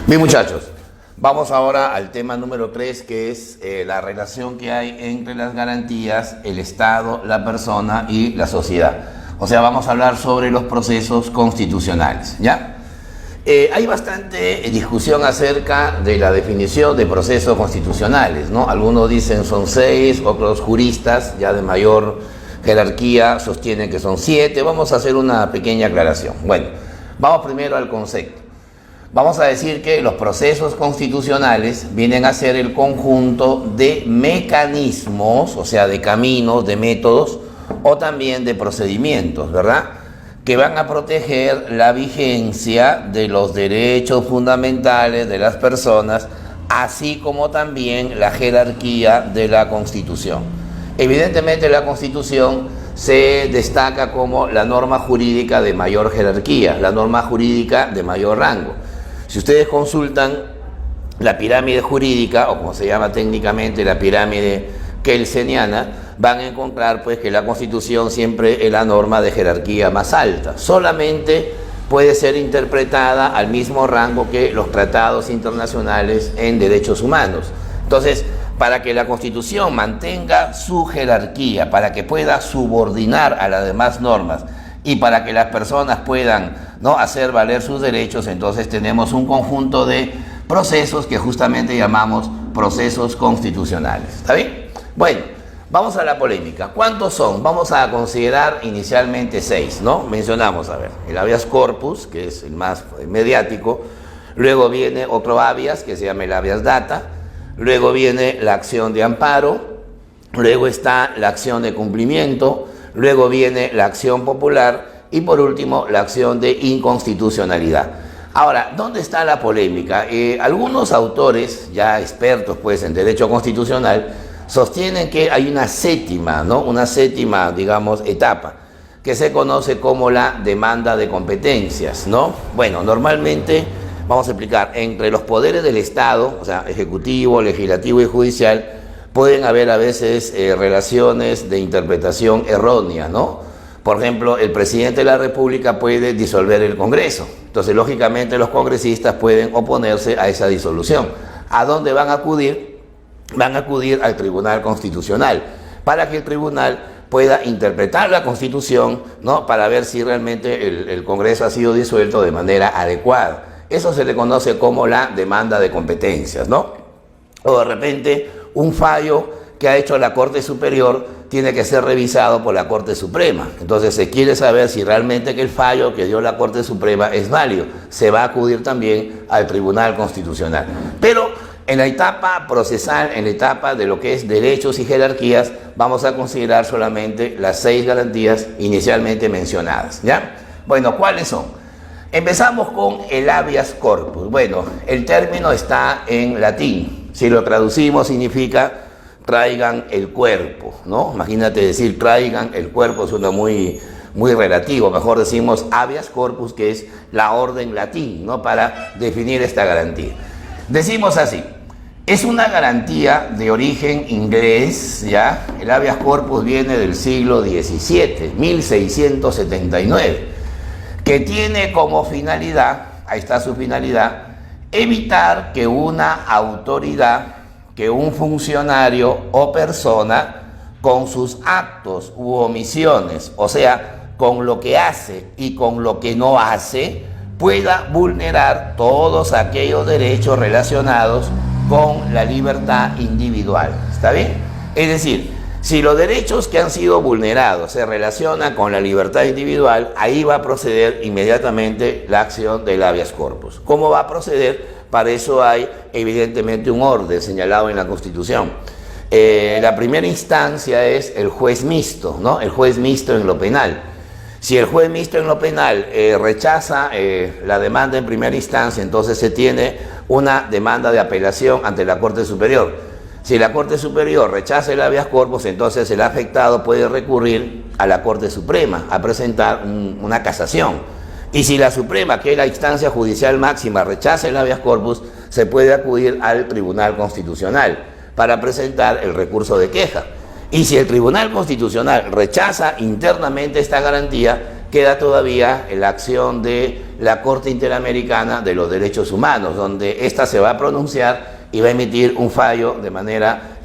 Bien, muchachos, vamos ahora al tema número 3, que es la relación que hay entre las garantías, el Estado, la persona y la sociedad. O sea, vamos a hablar sobre los procesos constitucionales, ¿ya? Hay bastante discusión acerca de la definición de procesos constitucionales, ¿no? Algunos dicen son 6, otros juristas ya de mayor jerarquía sostienen que son 7. Vamos a hacer una pequeña aclaración. Bueno, vamos primero al concepto. Vamos a decir que los procesos constitucionales vienen a ser el conjunto de mecanismos, o sea, de caminos, de métodos, o también de procedimientos, ¿verdad?, que van a proteger la vigencia de los derechos fundamentales de las personas, así como también la jerarquía de la Constitución. Evidentemente, la Constitución se destaca como la norma jurídica de mayor jerarquía, la norma jurídica de mayor rango. Si ustedes consultan la pirámide jurídica, o como se llama técnicamente la pirámide kelseniana, van a encontrar pues que la Constitución siempre es la norma de jerarquía más alta. Solamente puede ser interpretada al mismo rango que los tratados internacionales en derechos humanos. Entonces, para que la Constitución mantenga su jerarquía, para que pueda subordinar a las demás normas y para que las personas puedan, ¿no?, hacer valer sus derechos, entonces tenemos un conjunto de procesos que justamente llamamos procesos constitucionales. ¿Está bien? Bueno, vamos a la polémica. ¿Cuántos son? Vamos a considerar inicialmente 6, ¿no? Mencionamos, a ver, el habeas corpus, que es el más mediático. Luego viene otro habeas, que se llama el habeas data. Luego viene la acción de amparo. Luego está la acción de cumplimiento. Luego viene la acción popular. Y por último, la acción de inconstitucionalidad. Ahora, ¿dónde está la polémica? Algunos autores, ya expertos pues en derecho constitucional, sostienen que hay una séptima, ¿no?, una séptima, digamos, etapa, que se conoce como la demanda de competencias, ¿no? Bueno, normalmente, vamos a explicar, entre los poderes del Estado, o sea, ejecutivo, legislativo y judicial, pueden haber a veces relaciones de interpretación errónea, ¿no? Por ejemplo, el presidente de la República puede disolver el Congreso. Entonces, lógicamente, los congresistas pueden oponerse a esa disolución. ¿A dónde van a acudir? Van a acudir al Tribunal Constitucional para que el tribunal pueda interpretar la Constitución, ¿no?, para ver si realmente el Congreso ha sido disuelto de manera adecuada. Eso se le conoce como la demanda de competencias, ¿no? O de repente un fallo que ha hecho la Corte Superior tiene que ser revisado por la Corte Suprema. Entonces se quiere saber si realmente que el fallo que dio la Corte Suprema es válido. Se va a acudir también al Tribunal Constitucional. Pero en la etapa procesal, en la etapa de lo que es derechos y jerarquías, vamos a considerar solamente las 6 garantías inicialmente mencionadas, ¿ya? Bueno, ¿cuáles son? Empezamos con el habeas corpus. Bueno, el término está en latín. Si lo traducimos significa traigan el cuerpo, ¿no? Imagínate decir traigan el cuerpo, suena muy relativo. Mejor decimos habeas corpus, que es la orden latín, ¿no?, para definir esta garantía. Decimos así: es una garantía de origen inglés, ¿ya? El habeas corpus viene del siglo XVII, 1679, que tiene como finalidad, ahí está su finalidad, evitar que una autoridad, que un funcionario o persona, con sus actos u omisiones, o sea, con lo que hace y con lo que no hace, pueda vulnerar todos aquellos derechos relacionados con la libertad individual. ¿Está bien? Es decir, si los derechos que han sido vulnerados se relacionan con la libertad individual, ahí va a proceder inmediatamente la acción del habeas corpus. ¿Cómo va a proceder? Para eso hay evidentemente un orden señalado en la Constitución. La primera instancia es el juez mixto, ¿no? El juez mixto en lo penal. Si el juez mixto en lo penal rechaza la demanda en primera instancia, entonces se tiene una demanda de apelación ante la Corte Superior. Si la Corte Superior rechaza el habeas corpus, entonces el afectado puede recurrir a la Corte Suprema a presentar una casación. Y si la Suprema, que es la instancia judicial máxima, rechaza el habeas corpus, se puede acudir al Tribunal Constitucional para presentar el recurso de queja. Y si el Tribunal Constitucional rechaza internamente esta garantía, queda todavía la acción de la Corte Interamericana de los Derechos Humanos, donde ésta se va a pronunciar y va a emitir un fallo de manera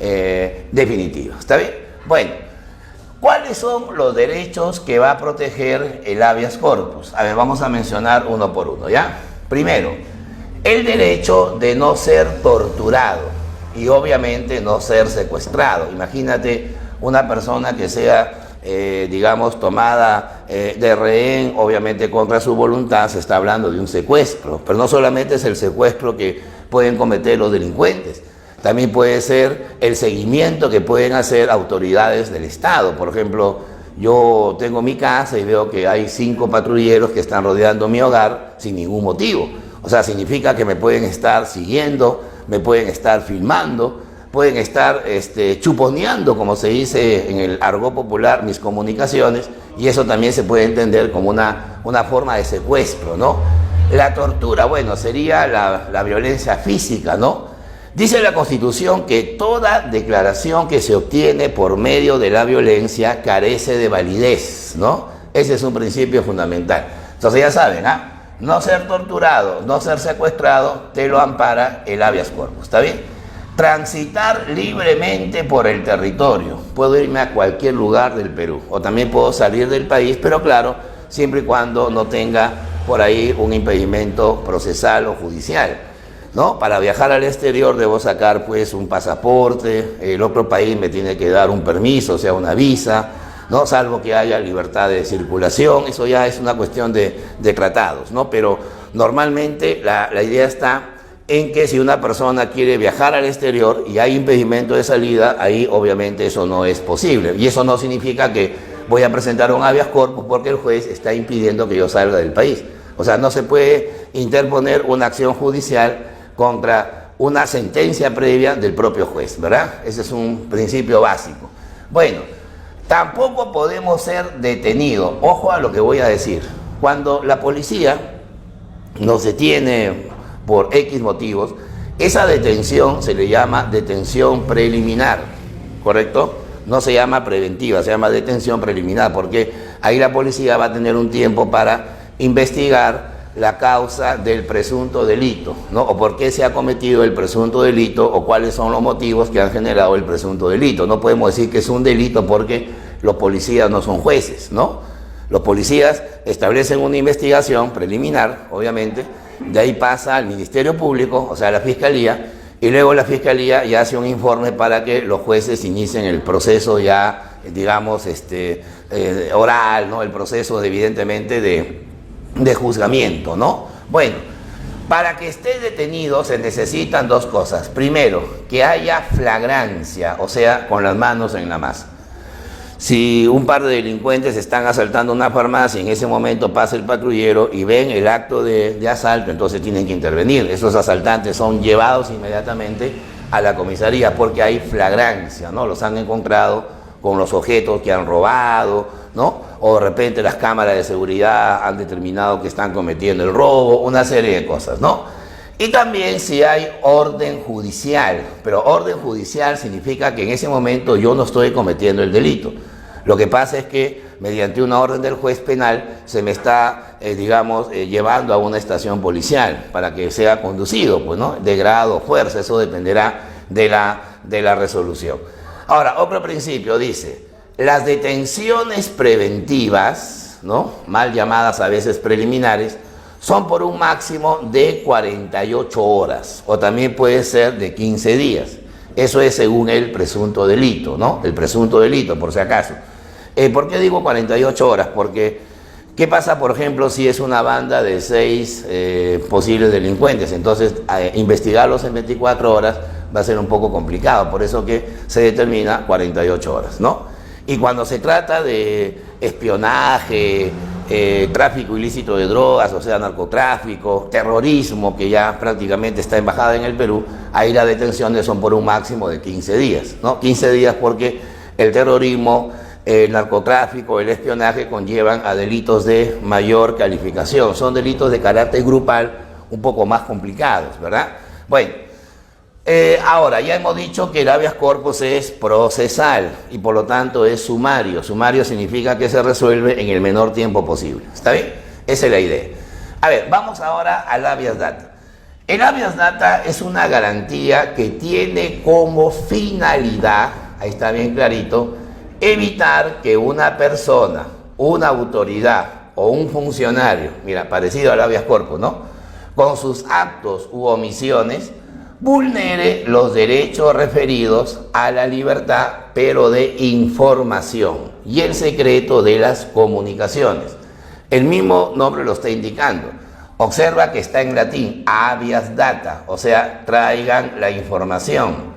definitiva. ¿Está bien? Bueno, ¿cuáles son los derechos que va a proteger el habeas corpus? A ver, vamos a mencionar uno por uno, ¿ya? Primero, el derecho de no ser torturado y obviamente no ser secuestrado. Imagínate una persona que sea, digamos, tomada de rehén, obviamente contra su voluntad, se está hablando de un secuestro, pero no solamente es el secuestro que pueden cometer los delincuentes, también puede ser el seguimiento que pueden hacer autoridades del Estado. Por ejemplo, yo tengo mi casa y veo que hay 5 patrulleros que están rodeando mi hogar sin ningún motivo. O sea, significa que me pueden estar siguiendo, me pueden estar filmando, pueden estar chuponeando, como se dice en el argot popular, mis comunicaciones, y eso también se puede entender como una forma de secuestro, ¿no? La tortura, bueno, sería la violencia física, ¿no? Dice la Constitución que toda declaración que se obtiene por medio de la violencia carece de validez, ¿no? Ese es un principio fundamental. Entonces ya saben, no ser torturado, no ser secuestrado, te lo ampara el habeas corpus, ¿está bien? Transitar libremente por el territorio. Puedo irme a cualquier lugar del Perú, o también puedo salir del país, pero claro, siempre y cuando no tenga por ahí un impedimento procesal o judicial, ¿no? Para viajar al exterior debo sacar pues un pasaporte, el otro país me tiene que dar un permiso, o sea, una visa, ¿no? Salvo que haya libertad de circulación, eso ya es una cuestión de tratados, ¿no? Pero normalmente la idea está en que si una persona quiere viajar al exterior y hay impedimento de salida, ahí obviamente eso no es posible. Y eso no significa que voy a presentar un habeas corpus porque el juez está impidiendo que yo salga del país. O sea, no se puede interponer una acción judicial contra una sentencia previa del propio juez, ¿verdad? Ese es un principio básico. Bueno, tampoco podemos ser detenidos. Ojo a lo que voy a decir. Cuando la policía nos detiene por X motivos, esa detención se le llama detención preliminar, ¿correcto? No se llama preventiva, se llama detención preliminar, porque ahí la policía va a tener un tiempo para investigar la causa del presunto delito, ¿no? O por qué se ha cometido el presunto delito, o cuáles son los motivos que han generado el presunto delito. No podemos decir que es un delito porque los policías no son jueces, ¿no? Los policías establecen una investigación preliminar, obviamente, de ahí pasa al Ministerio Público, o sea, a la Fiscalía, y luego la Fiscalía ya hace un informe para que los jueces inicien el proceso ya, digamos, oral, ¿no? El proceso, evidentemente, de juzgamiento, ¿no? Bueno, para que esté detenido se necesitan 2 cosas. Primero, que haya flagrancia, o sea, con las manos en la masa. Si un par de delincuentes están asaltando una farmacia y en ese momento pasa el patrullero y ven el acto de asalto, entonces tienen que intervenir. Esos asaltantes son llevados inmediatamente a la comisaría porque hay flagrancia, ¿no? Los han encontrado con los objetos que han robado, ¿no? O de repente las cámaras de seguridad han determinado que están cometiendo el robo, una serie de cosas, ¿no? Y también si hay orden judicial, pero orden judicial significa que en ese momento yo no estoy cometiendo el delito. Lo que pasa es que mediante una orden del juez penal se me está, llevando a una estación policial para que sea conducido, pues, ¿no? De grado o fuerza, eso dependerá de la resolución. Ahora, otro principio dice, las detenciones preventivas, ¿no? Mal llamadas a veces preliminares, son por un máximo de 48 horas, o también puede ser de 15 días. Eso es según el presunto delito, ¿no? El presunto delito, por si acaso. ¿Por qué digo 48 horas? Porque, ¿qué pasa, por ejemplo, si es una banda de 6 posibles delincuentes? Entonces, investigarlos en 24 horas va a ser un poco complicado, por eso que se determina 48 horas, ¿no? Y cuando se trata de espionaje, tráfico ilícito de drogas, o sea, narcotráfico, terrorismo, que ya prácticamente está embajada en el Perú, ahí las detenciones son por un máximo de 15 días, ¿no? 15 días porque el terrorismo, el narcotráfico, el espionaje conllevan a delitos de mayor calificación, son delitos de carácter grupal un poco más complicados, ¿verdad? Bueno, Ahora, ya hemos dicho que el habeas corpus es procesal y por lo tanto es sumario. Sumario significa que se resuelve en el menor tiempo posible. ¿Está bien? Esa es la idea. A ver, vamos ahora al habeas data. El habeas data es una garantía que tiene como finalidad, ahí está bien clarito, evitar que una persona, una autoridad o un funcionario, mira, parecido al habeas corpus, ¿no?, con sus actos u omisiones, vulnere los derechos referidos a la libertad, pero de información y el secreto de las comunicaciones. El mismo nombre lo está indicando. Observa que está en latín, habeas data, o sea, traigan la información,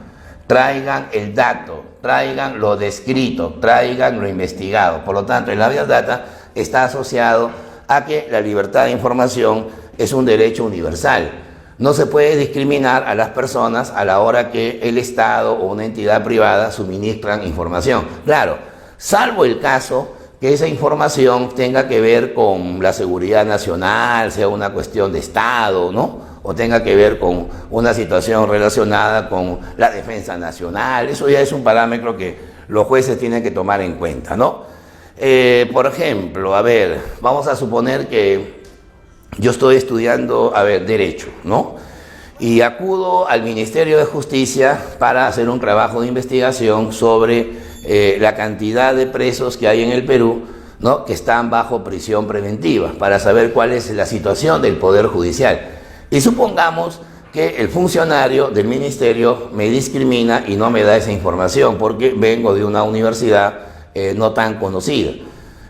traigan el dato, traigan lo descrito, traigan lo investigado. Por lo tanto, el habeas data está asociado a que la libertad de información es un derecho universal. No se puede discriminar a las personas a la hora que el Estado o una entidad privada suministran información. Claro, salvo el caso que esa información tenga que ver con la seguridad nacional, sea una cuestión de Estado, ¿no?, o tenga que ver con una situación relacionada con la defensa nacional. Eso ya es un parámetro que los jueces tienen que tomar en cuenta, ¿no? Por ejemplo, a ver, vamos a suponer que yo estoy estudiando, Derecho, ¿no?, y acudo al Ministerio de Justicia para hacer un trabajo de investigación sobre la cantidad de presos que hay en el Perú, ¿no?, que están bajo prisión preventiva, para saber cuál es la situación del Poder Judicial. Y supongamos que el funcionario del ministerio me discrimina y no me da esa información porque vengo de una universidad no tan conocida.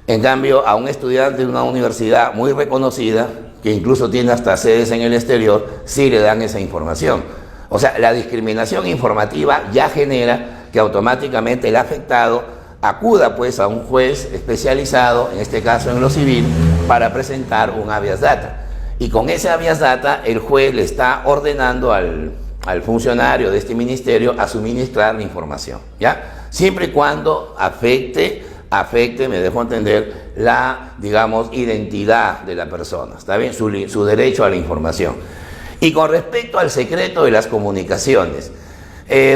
En cambio, a un estudiante de una universidad muy reconocida, que incluso tiene hasta sedes en el exterior, sí le dan esa información. O sea, la discriminación informativa ya genera que automáticamente el afectado acuda pues a un juez especializado, en este caso en lo civil, para presentar un habeas data. Y con ese habeas data el juez le está ordenando al funcionario de este ministerio a suministrar la información, ¿ya? Siempre y cuando afecte, me dejo entender, la, digamos, identidad de la persona, ¿está bien? Su derecho a la información. Y con respecto al secreto de las comunicaciones,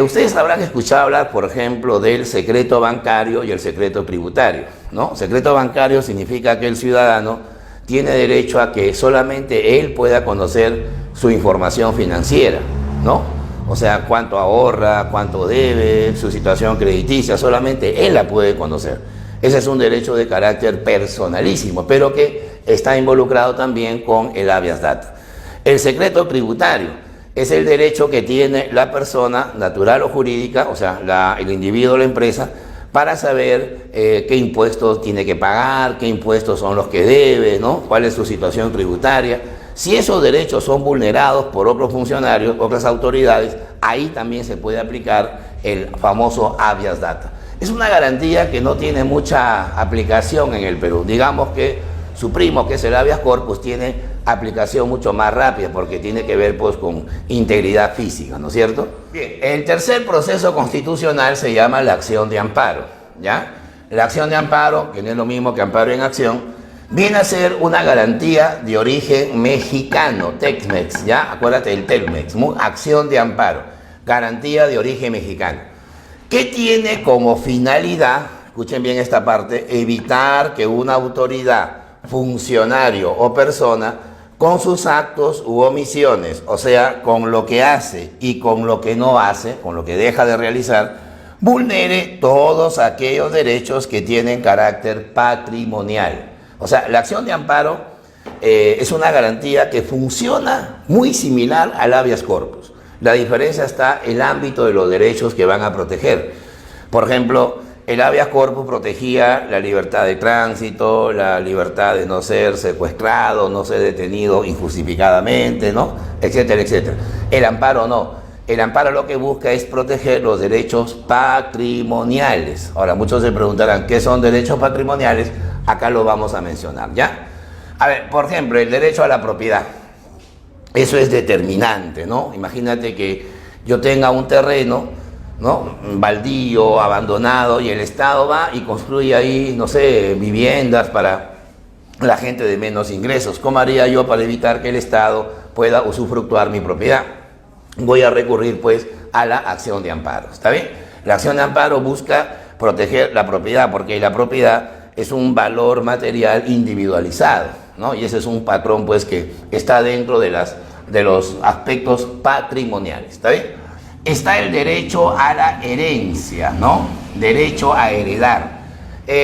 ustedes habrán escuchado hablar, por ejemplo, del secreto bancario y el secreto tributario, ¿no? Secreto bancario significa que el ciudadano tiene derecho a que solamente él pueda conocer su información financiera, ¿no? O sea, cuánto ahorra, cuánto debe, su situación crediticia, solamente él la puede conocer. Ese es un derecho de carácter personalísimo, pero que está involucrado también con el habeas data. El secreto tributario es el derecho que tiene la persona natural o jurídica, o sea, el individuo o la empresa, para saber qué impuestos tiene que pagar, qué impuestos son los que debe, ¿no?, cuál es su situación tributaria. Si esos derechos son vulnerados por otros funcionarios, otras autoridades, ahí también se puede aplicar el famoso habeas data. Es una garantía que no tiene mucha aplicación en el Perú. Digamos que su primo, que es el habeas corpus, tiene aplicación mucho más rápida porque tiene que ver pues con integridad física, ¿no es cierto? Bien, el tercer proceso constitucional se llama la acción de amparo, ¿ya? La acción de amparo, que no es lo mismo que amparo en acción, viene a ser una garantía de origen mexicano, Tex-Mex, ¿ya? Acuérdate del Tex-Mex, acción de amparo, garantía de origen mexicano. ¿Qué tiene como finalidad? Escuchen bien esta parte: evitar que una autoridad, funcionario o persona, con sus actos u omisiones, o sea, con lo que hace y con lo que no hace, con lo que deja de realizar, vulnere todos aquellos derechos que tienen carácter patrimonial. O sea, la acción de amparo es una garantía que funciona muy similar al habeas corpus. La diferencia está en el ámbito de los derechos que van a proteger. Por ejemplo, el habeas corpus protegía la libertad de tránsito, la libertad de no ser secuestrado, no ser detenido injustificadamente, ¿no?, etcétera, etcétera. El amparo no. El amparo lo que busca es proteger los derechos patrimoniales. Ahora, muchos se preguntarán, ¿qué son derechos patrimoniales? Acá lo vamos a mencionar, ¿ya? A ver, por ejemplo, el derecho a la propiedad. Eso es determinante, ¿no? Imagínate que yo tenga un terreno, ¿no?, baldío, abandonado, y el Estado va y construye ahí, no sé, viviendas para la gente de menos ingresos. ¿Cómo haría yo para evitar que el Estado pueda usufructuar mi propiedad? voy a recurrir pues a la acción de amparo. ¿Está bien? La acción de amparo busca proteger la propiedad, porque la propiedad es un valor material individualizado, ¿no? Y ese es un patrón pues que está dentro de los aspectos patrimoniales. ¿Está bien? Está el derecho a la herencia, ¿no? Derecho a heredar.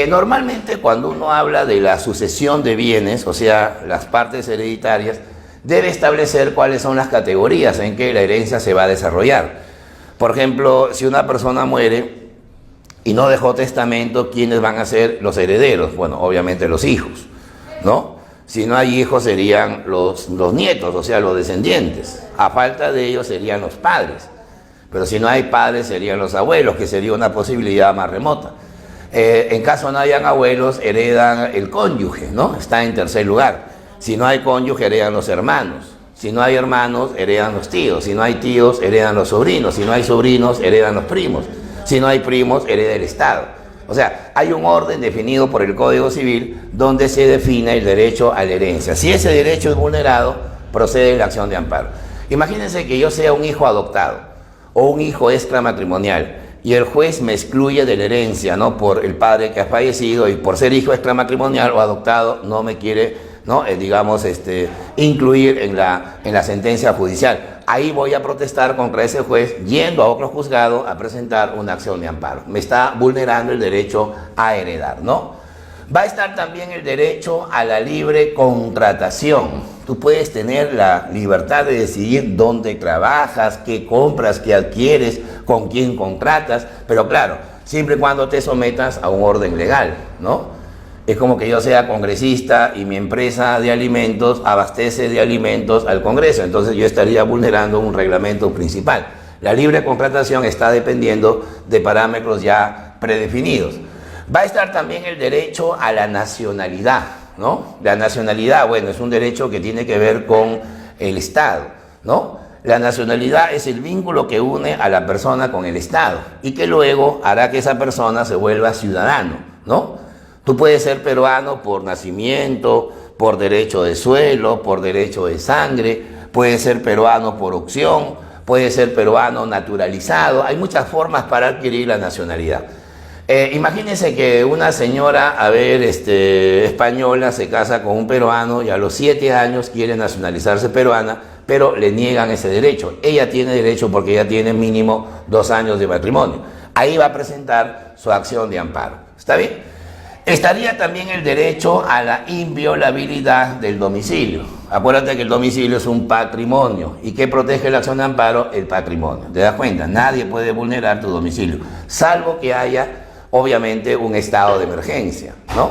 Normalmente cuando uno habla de la sucesión de bienes, o sea, las partes hereditarias, debe establecer cuáles son las categorías en que la herencia se va a desarrollar. Por ejemplo, si una persona muere y no dejó testamento, ¿quiénes van a ser los herederos? Bueno, obviamente los hijos, ¿no? Si no hay hijos serían los nietos, o sea, los descendientes. A falta de ellos serían los padres. Pero si no hay padres serían los abuelos, que sería una posibilidad más remota. En caso no hayan abuelos, heredan el cónyuge, ¿no? Está en tercer lugar. Si no hay cónyuge, heredan los hermanos. Si no hay hermanos, heredan los tíos. Si no hay tíos, heredan los sobrinos. Si no hay sobrinos, heredan los primos. Si no hay primos, hereda el Estado. O sea, hay un orden definido por el Código Civil donde se define el derecho a la herencia. Si ese derecho es vulnerado, procede la acción de amparo. Imagínense que yo sea un hijo adoptado o un hijo extramatrimonial y el juez me excluye de la herencia, ¿no? Por el padre que ha fallecido, y por ser hijo extramatrimonial o adoptado no me quiere, ¿no? Incluir en la sentencia judicial. Ahí voy a protestar contra ese juez yendo a otro juzgado a presentar una acción de amparo. Me está vulnerando el derecho a heredar, ¿no? Va a estar también el derecho a la libre contratación. Tú puedes tener la libertad de decidir dónde trabajas, qué compras, qué adquieres, con quién contratas, pero claro, siempre y cuando te sometas a un orden legal, ¿no? Es como que yo sea congresista y mi empresa de alimentos abastece de alimentos al Congreso, entonces yo estaría vulnerando un reglamento principal. La libre contratación está dependiendo de parámetros ya predefinidos. Va a estar también el derecho a la nacionalidad, ¿no? La nacionalidad, bueno, es un derecho que tiene que ver con el Estado, ¿no? La nacionalidad es el vínculo que une a la persona con el Estado y que luego hará que esa persona se vuelva ciudadano, ¿no? Tú puedes ser peruano por nacimiento, por derecho de suelo, por derecho de sangre, puedes ser peruano por opción, puedes ser peruano naturalizado. Hay muchas formas para adquirir la nacionalidad. Imagínense que una señora, española, se casa con un peruano y a los 7 años quiere nacionalizarse peruana, pero le niegan ese derecho. Ella tiene derecho porque ella tiene mínimo 2 años de matrimonio. Ahí va a presentar su acción de amparo. ¿Está bien? Estaría también el derecho a la inviolabilidad del domicilio. Acuérdate que el domicilio es un patrimonio. ¿Y qué protege la acción de amparo? El patrimonio. ¿Te das cuenta? Nadie puede vulnerar tu domicilio, salvo que haya, obviamente, un estado de emergencia, ¿no?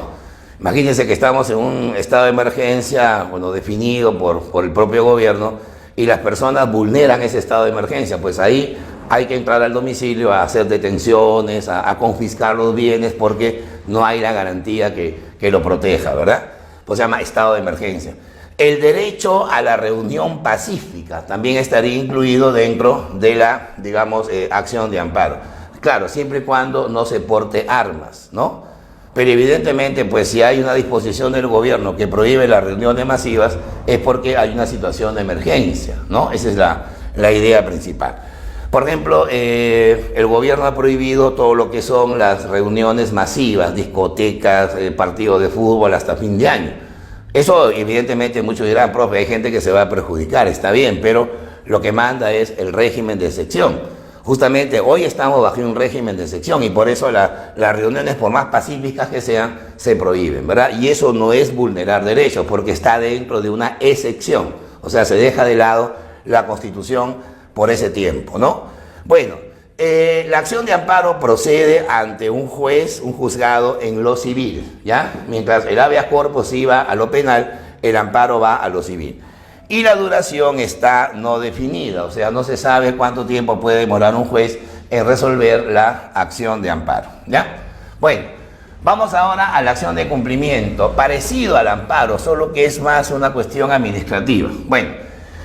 Imagínense que estamos en un estado de emergencia, bueno, definido por el propio gobierno, y las personas vulneran ese estado de emergencia. Pues ahí hay que entrar al domicilio a hacer detenciones, a confiscar los bienes, porque no hay la garantía que lo proteja, ¿verdad? Pues se llama estado de emergencia. El derecho a la reunión pacífica también estaría incluido dentro de la, acción de amparo. Claro, siempre y cuando no se porte armas, ¿no? Pero evidentemente, pues si hay una disposición del gobierno que prohíbe las reuniones masivas, es porque hay una situación de emergencia, ¿no? Esa es la idea principal. Por ejemplo, el gobierno ha prohibido todo lo que son las reuniones masivas, discotecas, partidos de fútbol hasta fin de año. Eso evidentemente muchos dirán, profe, hay gente que se va a perjudicar, está bien, pero lo que manda es el régimen de excepción. Justamente hoy estamos bajo un régimen de excepción y por eso las reuniones, por más pacíficas que sean, se prohíben, ¿verdad? Y eso no es vulnerar derechos porque está dentro de una excepción. O sea, se deja de lado la Constitución por ese tiempo, ¿no? Bueno, la acción de amparo procede ante un juez, un juzgado en lo civil, ¿ya? Mientras el habeas corpus iba a lo penal, el amparo va a lo civil. Y la duración está no definida, o sea, no se sabe cuánto tiempo puede demorar un juez en resolver la acción de amparo, ¿ya? Bueno, vamos ahora a la acción de cumplimiento, parecido al amparo, solo que es más una cuestión administrativa. Bueno,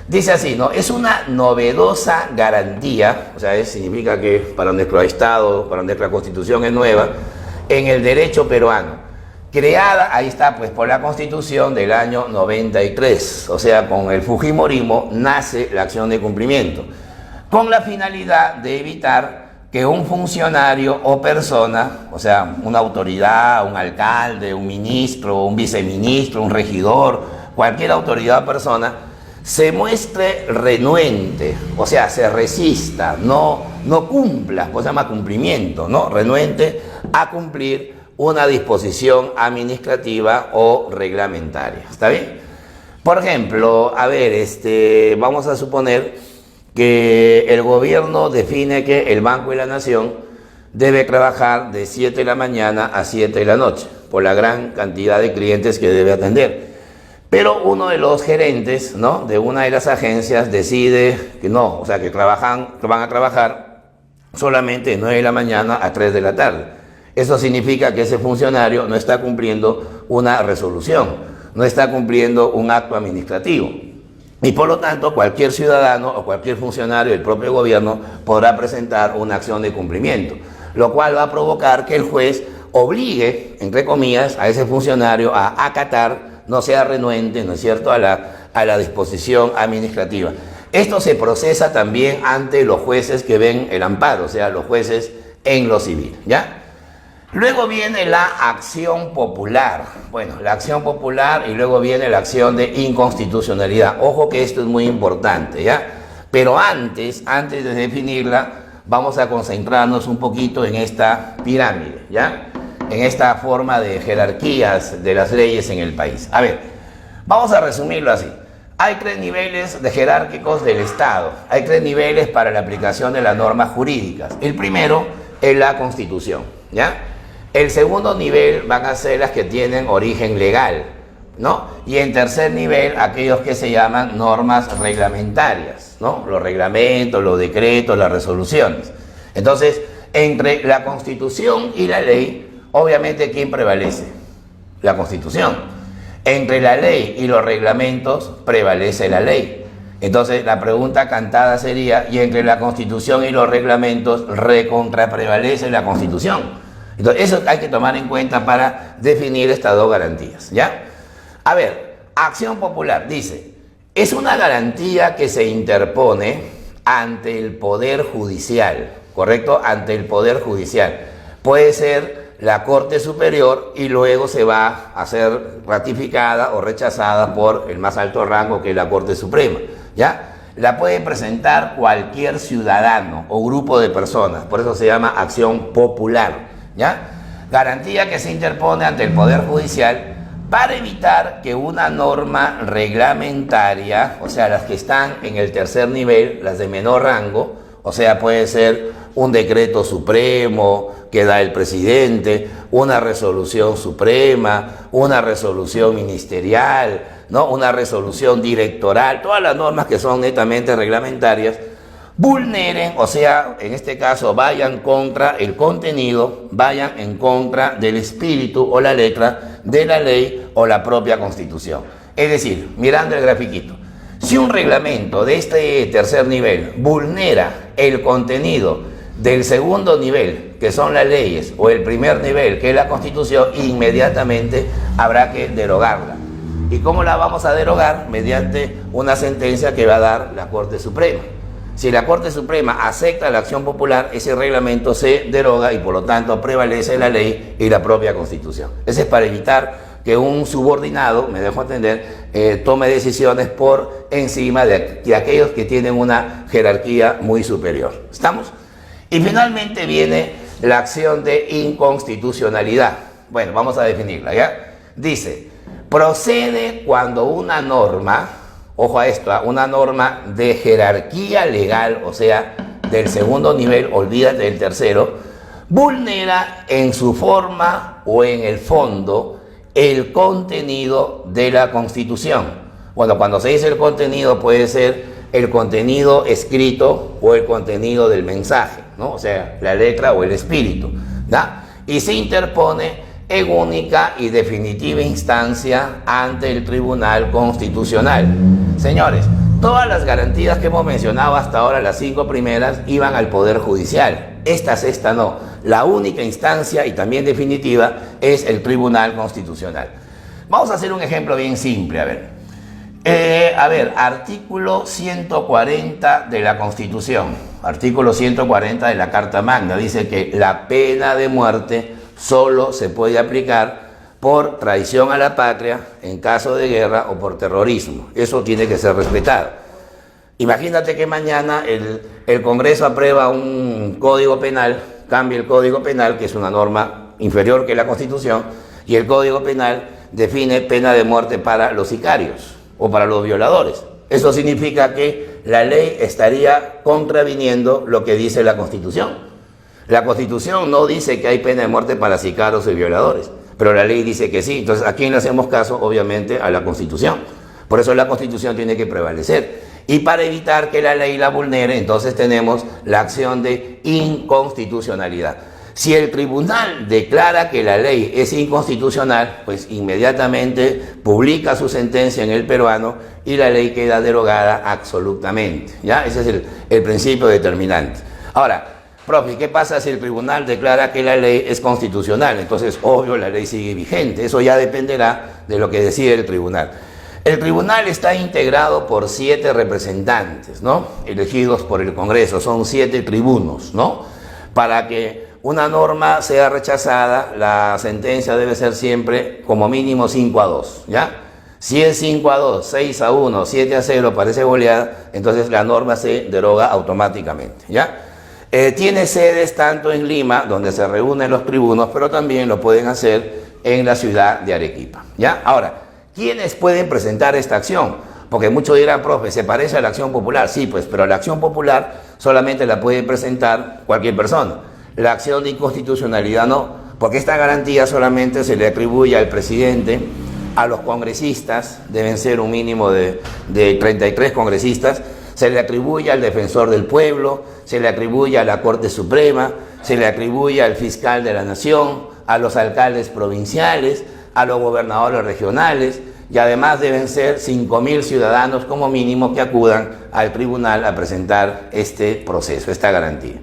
dice así, ¿no? Es una novedosa garantía, o sea, significa que para nuestro Estado, para nuestra Constitución es nueva, en el derecho peruano. Creada, ahí está, pues por la Constitución del año 93, o sea, con el Fujimorismo nace la acción de cumplimiento. con la finalidad de evitar que un funcionario o persona, o sea, una autoridad, un alcalde, un ministro, un viceministro, un regidor, cualquier autoridad o persona, se muestre renuente, o sea, se resista, no cumpla, pues se llama cumplimiento, ¿no? Renuente a cumplir una disposición administrativa o reglamentaria. ¿Está bien? Por ejemplo, a ver, vamos a suponer que el gobierno define que el Banco de la Nación debe trabajar de 7 de la mañana a 7 de la noche, por la gran cantidad de clientes que debe atender. Pero uno de los gerentes, ¿no?, de una de las agencias decide que no, o sea, que van a trabajar solamente de 9 de la mañana a 3 de la tarde. Eso significa que ese funcionario no está cumpliendo una resolución, no está cumpliendo un acto administrativo. Y por lo tanto, cualquier ciudadano o cualquier funcionario del propio gobierno podrá presentar una acción de cumplimiento, lo cual va a provocar que el juez obligue, entre comillas, a ese funcionario a acatar, no sea renuente, ¿no es cierto?, a la disposición administrativa. Esto se procesa también ante los jueces que ven el amparo, o sea, los jueces en lo civil, ¿ya? Luego viene la acción popular. Bueno, la acción popular y luego viene la acción de inconstitucionalidad. Ojo que esto es muy importante, ¿ya? Pero antes de definirla, vamos a concentrarnos un poquito en esta pirámide, ¿ya? En esta forma de jerarquías de las leyes en el país. A ver, vamos a resumirlo así. Hay 3 niveles de jerárquicos del Estado. Hay 3 niveles para la aplicación de las normas jurídicas. El primero es la Constitución, ¿ya? El segundo nivel van a ser las que tienen origen legal, ¿no? Y en tercer nivel, aquellos que se llaman normas reglamentarias, ¿no? Los reglamentos, los decretos, las resoluciones. Entonces, entre la Constitución y la ley, obviamente, ¿quién prevalece? La Constitución. Entre la ley y los reglamentos prevalece la ley. Entonces, la pregunta cantada sería, ¿y entre la Constitución y los reglamentos prevalece la Constitución? Entonces, eso hay que tomar en cuenta para definir estas 2 garantías, ¿ya? A ver, acción popular, dice, es una garantía que se interpone ante el Poder Judicial, ¿correcto? Ante el Poder Judicial. Puede ser la Corte Superior y luego se va a ser ratificada o rechazada por el más alto rango, que es la Corte Suprema, ¿ya? La puede presentar cualquier ciudadano o grupo de personas, por eso se llama acción popular, ¿ya? Garantía que se interpone ante el Poder Judicial para evitar que una norma reglamentaria, o sea, las que están en el tercer nivel, las de menor rango, o sea, puede ser un decreto supremo que da el presidente, una resolución suprema, una resolución ministerial, ¿no?, una resolución directoral, todas las normas que son netamente reglamentarias, vulneren, o sea, en este caso vayan contra el contenido, vayan en contra del espíritu o la letra de la ley o la propia Constitución. Es decir, mirando el grafiquito, si un reglamento de este tercer nivel vulnera el contenido del segundo nivel, que son las leyes, o el primer nivel, que es la Constitución, inmediatamente habrá que derogarla. ¿Y cómo la vamos a derogar? Mediante una sentencia que va a dar la Corte Suprema. Si la Corte Suprema acepta la acción popular, ese reglamento se deroga y por lo tanto prevalece la ley y la propia Constitución. Eso es para evitar que un subordinado, me dejo entender, tome decisiones por encima de aquellos que tienen una jerarquía muy superior. ¿Estamos? Y finalmente viene la acción de inconstitucionalidad. Bueno, vamos a definirla, ¿ya? Dice, procede cuando una norma, ojo a esto, una norma de jerarquía legal, o sea, del segundo nivel, olvídate del tercero, vulnera en su forma o en el fondo el contenido de la Constitución. Bueno, cuando se dice el contenido puede ser el contenido escrito o el contenido del mensaje, ¿no? O sea, la letra o el espíritu, ¿no? Y se interpone en única y definitiva instancia ante el Tribunal Constitucional. Señores, todas las garantías que hemos mencionado hasta ahora, las 5 primeras, iban al Poder Judicial. Esta sexta no. La única instancia y también definitiva es el Tribunal Constitucional. Vamos a hacer un ejemplo bien simple, a ver. A ver, artículo 140 de la Constitución, artículo 140 de la Carta Magna, dice que la pena de muerte solo se puede aplicar por traición a la patria en caso de guerra o por terrorismo. Eso tiene que ser respetado. Imagínate que mañana el Congreso aprueba un código penal, cambia el código penal, que es una norma inferior que la Constitución, y el código penal define pena de muerte para los sicarios o para los violadores. Eso significa que la ley estaría contraviniendo lo que dice la Constitución. La Constitución no dice que hay pena de muerte para sicarios y violadores, pero la ley dice que sí. Entonces, ¿a quién le hacemos caso? Obviamente a la Constitución. Por eso la Constitución tiene que prevalecer. Y para evitar que la ley la vulnere, entonces tenemos la acción de inconstitucionalidad. Si el tribunal declara que la ley es inconstitucional, pues inmediatamente publica su sentencia en el peruano y la ley queda derogada absolutamente, ¿ya? Ese es el principio determinante. Ahora, profe, ¿qué pasa si el tribunal declara que la ley es constitucional? Entonces, obvio, la ley sigue vigente. Eso ya dependerá de lo que decide el tribunal. El tribunal está integrado por 7 representantes, ¿no? Elegidos por el Congreso. Son 7 tribunos, ¿no? Para que una norma sea rechazada, la sentencia debe ser siempre como mínimo 5-2, ¿ya? Si es 5-2, 6-1, 7-0, parece goleada, entonces la norma se deroga automáticamente, ¿ya? Tiene sedes tanto en Lima, donde se reúnen los tribunos, pero también lo pueden hacer en la ciudad de Arequipa, ¿ya? Ahora, ¿quiénes pueden presentar esta acción? Porque muchos dirán, profe, ¿se parece a la acción popular? Sí, pues, pero la acción popular solamente la puede presentar cualquier persona. La acción de inconstitucionalidad no, porque esta garantía solamente se le atribuye al presidente, a los congresistas, deben ser un mínimo de 33 congresistas, se le atribuye al defensor del pueblo, se le atribuye a la Corte Suprema, se le atribuye al fiscal de la nación, a los alcaldes provinciales, a los gobernadores regionales, y además deben ser 5.000 ciudadanos como mínimo que acudan al tribunal a presentar este proceso, esta garantía.